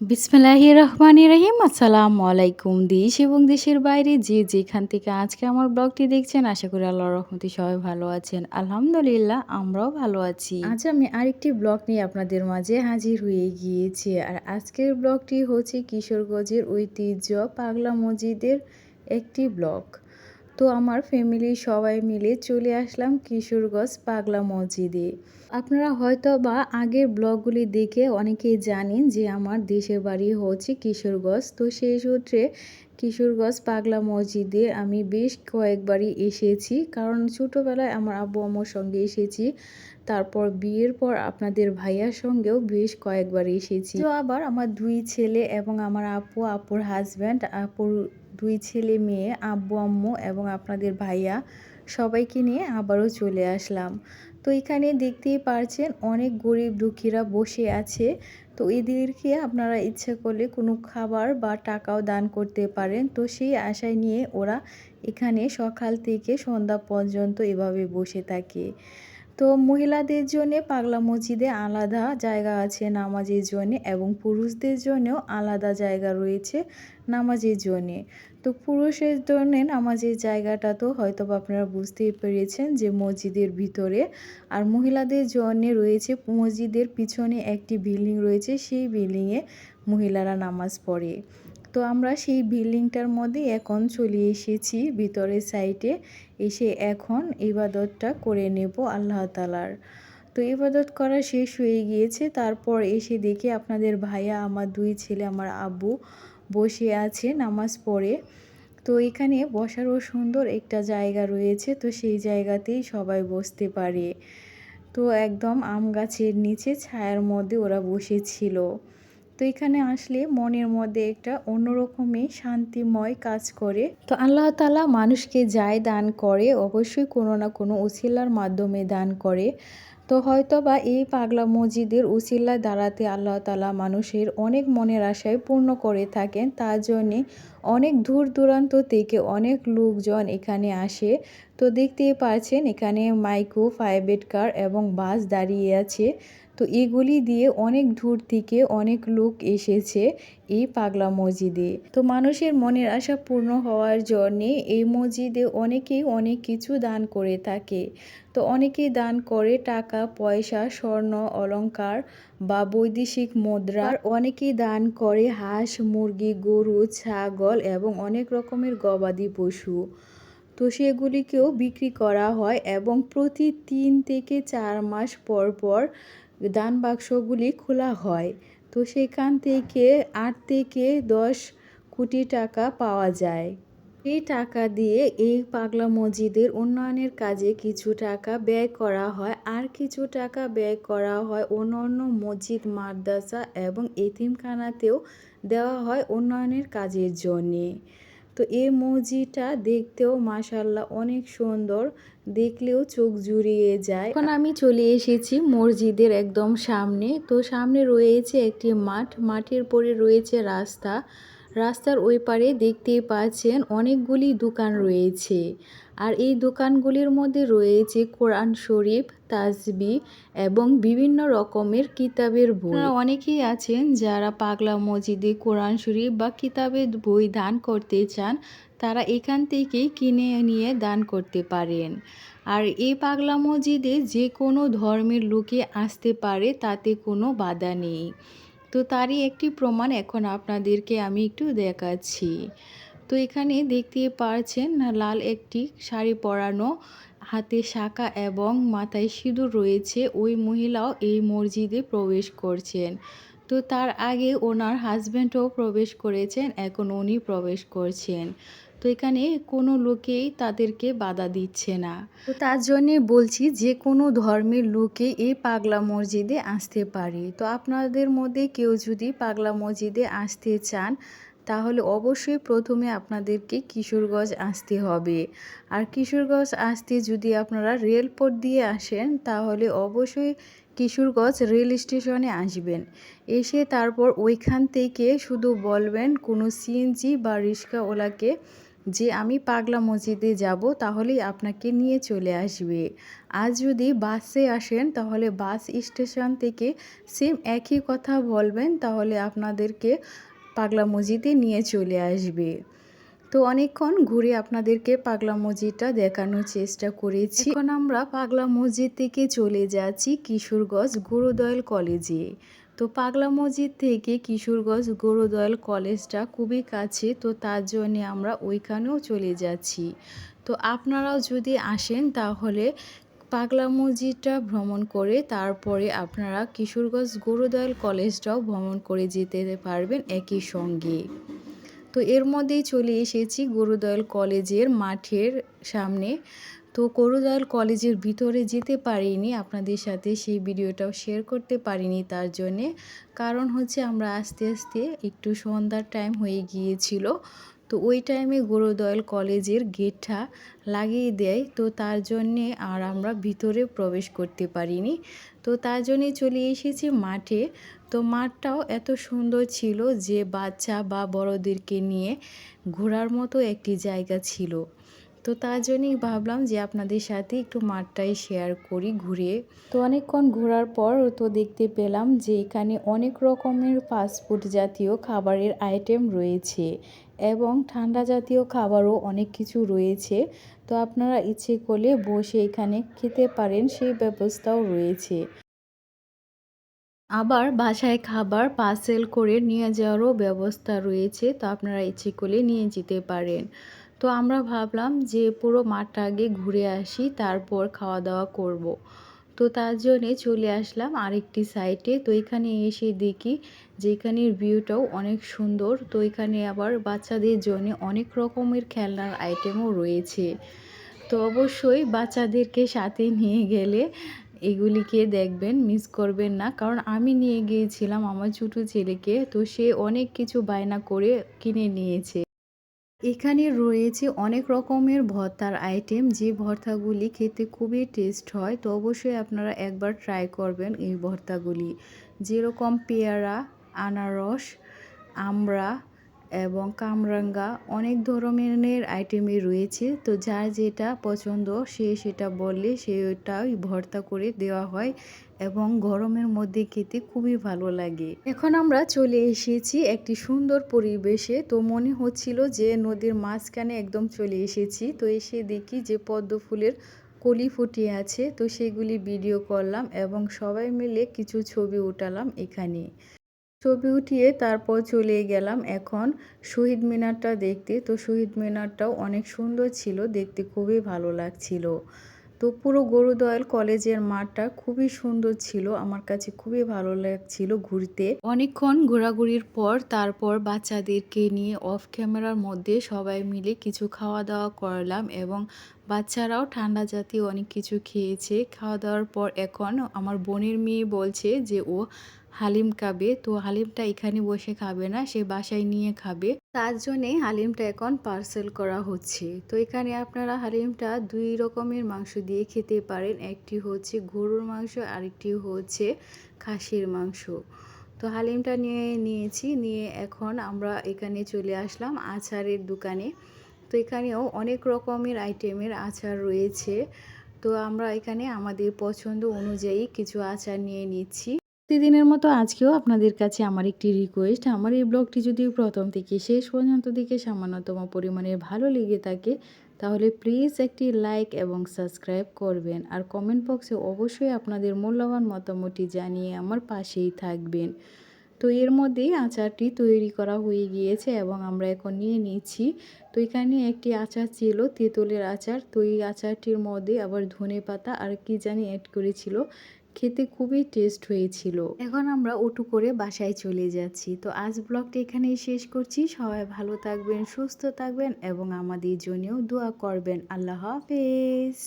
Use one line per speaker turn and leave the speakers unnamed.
বিসমিল্লাহির রহমানির রহিম। আসসালামু আলাইকুম। দেশ এবং দেশের বাইরে যে যেখান থেকে আজকে আমার ব্লগটি দেখছেন, আশা করি আল্লাহর রহমতে সবাই ভালো আছেন। আলহামদুলিল্লাহ, আমরাও ভালো আছি। আজ আমি আরেকটি ব্লগ নিয়ে আপনাদের মাঝে হাজির হয়ে গিয়েছি। আর আজকের ব্লগটি হচ্ছে কিশোরগঞ্জের ঐতিহ্য পাগলা মসজিদের একটি ব্লগ। তো আমার ফ্যামিলির সবাই মিলে চলে আসলাম কিশোরগঞ্জ পাগলা মসজিদে। আপনারা হয়তো বা আগের ব্লগগুলি দেখে অনেকেই জানেন যে আমার দেশের বাড়ি হচ্ছে কিশোরগঞ্জ। তো সেই সূত্রে কিশোরগঞ্জ পাগলা মসজিদে আমি বেশ কয়েকবারই এসেছি, কারণ ছোটোবেলায় আমার আব্বু আম্মুর সঙ্গে এসেছি, তারপর বিয়ের পর আপনাদের ভাইয়ার সঙ্গেও বেশ কয়েকবার এসেছি। তো আবার আমার দুই ছেলে এবং আমার আপু, আপুর হাজব্যান্ড, আপুর দুই ছেলে মেয়ে, আব্বু আম্মু এবং আপনাদের ভাইয়া সবাইকে নিয়ে আবারও চলে আসলাম। তো এখানে দেখতেই পারছেন অনেক গরিব দুঃখীরা বসে আছে। তো এদেরকে আপনারা ইচ্ছা করলে কোনো খাবার বা টাকাও দান করতে পারেন। তো সেই আশায় নিয়ে ওরা এখানে সকাল থেকে সন্ধ্যা পর্যন্ত এভাবে বসে থাকে। তো মহিলাদের জন্য পাগলা মসজিদে আলাদা জায়গা আছে নামাজের জন্যে, এবং পুরুষদের জন্যও আলাদা জায়গা রয়েছে নামাজের জন্যে। তো পুরুষের জন্য নামাজের জায়গাটা তো হয়তো আপনারা বুঝতেই পেরেছেন যে মসজিদের ভিতরে, আর মহিলাদের জন্য রয়েছে মসজিদের পিছনে একটি বিল্ডিং রয়েছে, সেই বিল্ডিংয়ে মহিলারা নামাজ পড়ে। তো আমরা সেই বিল্ডিংটার মধ্যে এখন চলে এসেছি ভিতরের সাইডে, এসে এখন ইবাদতটা করে নেব আল্লাহ তাআলার। তো ইবাদত করা শেষ হয়ে গিয়েছে, তারপর এসে দেখি আপনাদের ভাইয়া, আমার দুই ছেলে, আমার আব্বু বসে আছে নামাজ পড়ে। তো এখানে বসারও সুন্দর একটা জায়গা রয়েছে, তো সেই জায়গাতেই সবাই বসতে পারে। তো একদম আম গাছের নিচে ছায়ার মধ্যে ওরা বসেছিল। তো এখানে আসলে মনের মধ্যে একটা অন্যরকমই শান্তিময় কাজ করে। তো আল্লাহ তাআলা মানুষকে যাই দান করে অবশ্যই কোনো না কোনো উসিলার মাধ্যমে দান করে। তো হয়তো বা এই পাগলা মসজিদের উসিলায় দাঁড়াতে আল্লাহ তাআলা মানুষের অনেক মনের আশায় পূর্ণ করে থাকেন। তার জন্যে অনেক দূর দূরান্ত থেকে অনেক লোকজন এখানে আসে। তো দেখতেই পারছেন এখানে মাইক্রো, প্রাইভেট কার এবং বাস দাঁড়িয়ে আছে। তো এগুলি দিয়ে অনেক দূর থেকে অনেক লোক এসেছে এই পাগলা মসজিদে। তো মানুষের মনের আশা পূর্ণ হওয়ার জন্যে এই মসজিদে অনেকেই অনেক কিছু দান করে থাকে। তো অনেকেই দান করে টাকা পয়সা, স্বর্ণ অলংকার বা বৈদেশিক মুদ্রা, আর অনেকেই দান করে হাঁস, মুরগি, গরু, ছাগল এবং অনেক রকমের গবাদি পশু। তো সেগুলিকেও বিক্রি করা হয় এবং প্রতি ৩ থেকে ৪ মাস পর পর দান বাক্সগুলি খোলা হয়। তো সেখান থেকে ৮ থেকে ১০ কোটি টাকা পাওয়া যায়। এই টাকা দিয়ে এই পাগলা মসজিদের উন্নয়নের কাজে কিছু টাকা ব্যয় করা হয়, আর কিছু টাকা ব্যয় করা হয় অন্যান্য মসজিদ, মাদ্রাসা এবং এতিমখানাতেও দেওয়া হয় উন্নয়নের কাজের জন্যে। তো এই মসজিদটা দেখতেও মাশাআল্লাহ অনেক সুন্দর, দেখলেও চোখ জুড়িয়ে যায়। এখন আমি চলে এসেছি মসজিদের একদম সামনে। তো সামনে রয়েছে একটি মাঠ, মাঠের পরে রয়েছে রাস্তা। রাস্তার ওই পারে দেখতেই পাচ্ছেন অনেকগুলি দোকান রয়েছে, আর এই দোকানগুলির মধ্যে রয়েছে কোরআন শরীফ, তাসবিহ এবং বিভিন্ন রকমের কিতাবের বই। আপনারা অনেকেই আছেন যারা পাগলা মসজিদে কোরআন শরীফ বা কিতাবের বই দান করতে চান, তারা এখান থেকেই কিনে নিয়ে দান করতে পারেন। আর এই পাগলা মসজিদে যে কোনো ধর্মের লোকে আসতে পারে, তাতে কোনো বাধা নেই। তো তারই একটি প্রমাণ এখন আপনাদেরকে আমি একটু দেখাচ্ছি। তো এখানে দেখতে পারছেন লাল একটি শাড়ি পরানো, হাতে শাঁখা এবং মাথায় সিঁদুর রয়েছে ওই মহিলাও এই মসজিদে প্রবেশ করছেন। তো তার আগে ওনার হাজব্যান্ডও প্রবেশ করেছেন, এখন উনি প্রবেশ করছেন। তো এখানে কোনো লোকেই তাদেরকে বাধা দিচ্ছে না। তো তার জন্যে বলছি যে কোনো ধর্মের লোকে এই পাগলা মসজিদে আসতে পারে। তো আপনাদের মধ্যে কেউ যদি পাগলা মসজিদে আসতে চান, তাহলে অবশ্যই প্রথমে আপনাদেরকে কিশোরগঞ্জ আসতে হবে। আর কিশোরগঞ্জ আসতে যদি আপনারা রেলপথ দিয়ে আসেন, তাহলে অবশ্যই কিশোরগঞ্জ রেল স্টেশনে আসবেন। এসে তারপর ওইখান থেকে শুধু বলবেন কোনো সিএনজি বা রিক্সাওয়ালাকে যে আমি পাগলা মসজিদে যাব, তাহলেই আপনাকে নিয়ে চলে আসবে। আর যদি বাসে আসেন তাহলে বাস স্টেশন থেকে সেম একই কথা বলবেন, তাহলে আপনাদেরকে পাগলা মসজিদে নিয়ে চলে আসবে। তো অনেকক্ষণ ঘুরে আপনাদেরকে পাগলা মসজিদটা দেখানোর চেষ্টা করেছি। এখন আমরা পাগলা মসজিদ থেকে চলে যাচ্ছি কিশোরগঞ্জ গুরুদয়াল কলেজে। তো পাগলা মসজিদ থেকে কিশোরগঞ্জ গুরুদয়াল কলেজটা খুবই কাছে, তো তার জন্যে আমরা ওইখানেও চলে যাচ্ছি। তো আপনারাও যদি আসেন তাহলে পাগলা মসজিদটা ভ্রমণ করে তারপরে আপনারা কিশোরগঞ্জ গুরুদয়াল কলেজটাও ভ্রমণ করে যেতে পারবেন একই সঙ্গে। তো এর মধ্যেই চলে এসেছি গুরুদয়াল কলেজের মাঠের সামনে। তো গুরুদয়াল কলেজের ভিতরে যেতে পারিনি, আপনাদের সাথে সেই ভিডিওটাও শেয়ার করতে পারিনি তার জন্যে। কারণ হচ্ছে আমরা আস্তে আস্তে একটু সন্ধ্যার টাইম হয়ে গিয়েছিল, তো ওই টাইমে গুরুদয়াল কলেজের গেটটা লাগিয়ে দেয়, তো তার জন্যে আর আমরা ভিতরে প্রবেশ করতে পারিনি। তো তার জন্যে চলে এসেছি মাঠে। তো মাঠটাও এত সুন্দর ছিল যে বাচ্চা বা বড়দেরকে নিয়ে ঘোরার মতো একটি জায়গা ছিল। তো তার জন্যই ভাবলাম যে আপনাদের সাথে একটু মাঠটাই শেয়ার করি ঘুরে। তো অনেকক্ষণ ঘোরার পর তো দেখতে পেলাম যে এখানে অনেক রকমের ফাস্টফুড জাতীয় খাবারের আইটেম রয়েছে এবং ঠান্ডা জাতীয় খাবারও অনেক কিছু রয়েছে। তো আপনারা ইচ্ছে করলে বসে এখানে খেতে পারেন, সেই ব্যবস্থাও রয়েছে। আবার বাসায় খাবার পার্সেল করে নিয়ে যাওয়ারও ব্যবস্থা রয়েছে, তো আপনারা ইচ্ছে করলে নিয়ে যেতে পারেন। তো আমরা ভাবলাম যে পুরো মাঠটা আগে ঘুরে আসি, তারপর খাওয়া দাওয়া করব। তো তার জন্যে চলে আসলাম আরেকটি সাইটে। তো এখানে এসে দেখি যে এখানের ভিউটাও অনেক সুন্দর। তো এখানে আবার বাচ্চাদের জন্য অনেক রকমের খেলনার আইটেমও রয়েছে। তো অবশ্যই বাচ্চাদেরকে সাথে নিয়ে গেলে এগুলিকে দেখবেন, মিস করবেন না। কারণ আমি নিয়ে গিয়েছিলাম আমার ছোটো ছেলেকে, তো সে অনেক কিছু বায়না করে কিনে নিয়েছে। এখানে রয়েছে অনেক রকমের ভর্তার আইটেম, যে ভর্তাগুলি খেতে খুবই টেস্ট হয়। তো অবশ্যই আপনারা একবার ট্রাই করবেন এই ভর্তাগুলি। যেরকম পেয়ারা, আনারস, আমড়া এবং কামরাঙ্গা, অনেক ধরনের আইটেমই রয়েছে। তো যার যেটা পছন্দ সে সেটা বললে সেটাই ভর্তা করে দেওয়া হয় এবং গরমের মধ্যে খেতে খুবই ভালো লাগে। এখন আমরা চলে এসেছি একটি সুন্দর পরিবেশে। তো মনে হচ্ছিল যে নদীর মাঝখানে একদম চলে এসেছি। তো এসে দেখি যে পদ্ম ফুলের কলি ফুটিয়ে আছে, তো সেগুলি ভিডিও করলাম এবং সবাই মিলে কিছু ছবি উঠালাম এখানে। ছবি উঠিয়ে তারপর চলে গেলাম এখন শহীদ মিনারটা দেখতে। তো শহীদ মিনারটাও অনেক সুন্দর ছিল, দেখতে খুবই ভালো লাগছিল। তো পুরো গুরুদয়াল কলেজের মাঠটা খুবই সুন্দর ছিল, আমার কাছে খুবই ভালো লাগছিল ঘুরতে। অনেকক্ষণ ঘোরাঘুরির পর তারপর বাচ্চাদেরকে নিয়ে অফ ক্যামেরার মধ্যে সবাই মিলে কিছু খাওয়া দাওয়া করলাম এবং বাচ্চারাও ঠান্ডা জাতীয় অনেক কিছু খেয়েছে। খাওয়া দাওয়ার পর এখন আমার বোনের মেয়ে বলছে যে ও হালিম খাবে। তো হালিমটা এখানে বসে খাবে না, সে বাসায় নিয়ে খাবে। তার জন্যে হালিমটা এখন পার্সেল করা হচ্ছে। তো এখানে আপনারা হালিমটা দুই রকমের মাংস দিয়ে খেতে পারেন, একটি হচ্ছে গরুর মাংস, আরেকটি হচ্ছে খাসির মাংস। তো হালিমটা নিয়েছি, নিয়ে এখন আমরা এখানে চলে আসলাম আচারের দোকানে। তো এখানেও অনেক রকমের আইটেমের আচার রয়েছে। তো আমরা এখানে আমাদের পছন্দ অনুযায়ী কিছু আচার নিয়ে নিচ্ছি। প্রতিদিনের মতো আজকেও আপনাদের কাছে আমার একটি রিকোয়েস্ট, আমার এই ব্লগটি যদি প্রথম থেকে শেষ পর্যন্ত দিকে সামান্যতম পরিমাণে ভালো লেগে থাকে তাহলে প্লিজ একটি লাইক এবং সাবস্ক্রাইব করবেন, আর কমেন্ট বক্সে অবশ্যই আপনাদের মূল্যবান মতামতটি জানিয়ে আমার পাশেই থাকবেন। তো এর মধ্যেই আচারটি তৈরি করা হয়ে গিয়েছে এবং আমরা এখন নিয়ে নিচ্ছি। তো এখানে একটি আচার ছিল তেঁতুলের আচার, তো এই আচারটির মধ্যে আবার ধনেপাতা আর কি জানি অ্যাড করেছিল, খেতে খুবই টেস্ট হয়েছিল। এখন আমরা অটো করে বাসায় চলে যাচ্ছি। তো আজ ব্লগটি এখানেই শেষ করছি। সবাই ভালো থাকবেন, সুস্থ থাকবেন এবং আমাদের জন্যও দোয়া করবেন। আল্লাহ হাফেজ।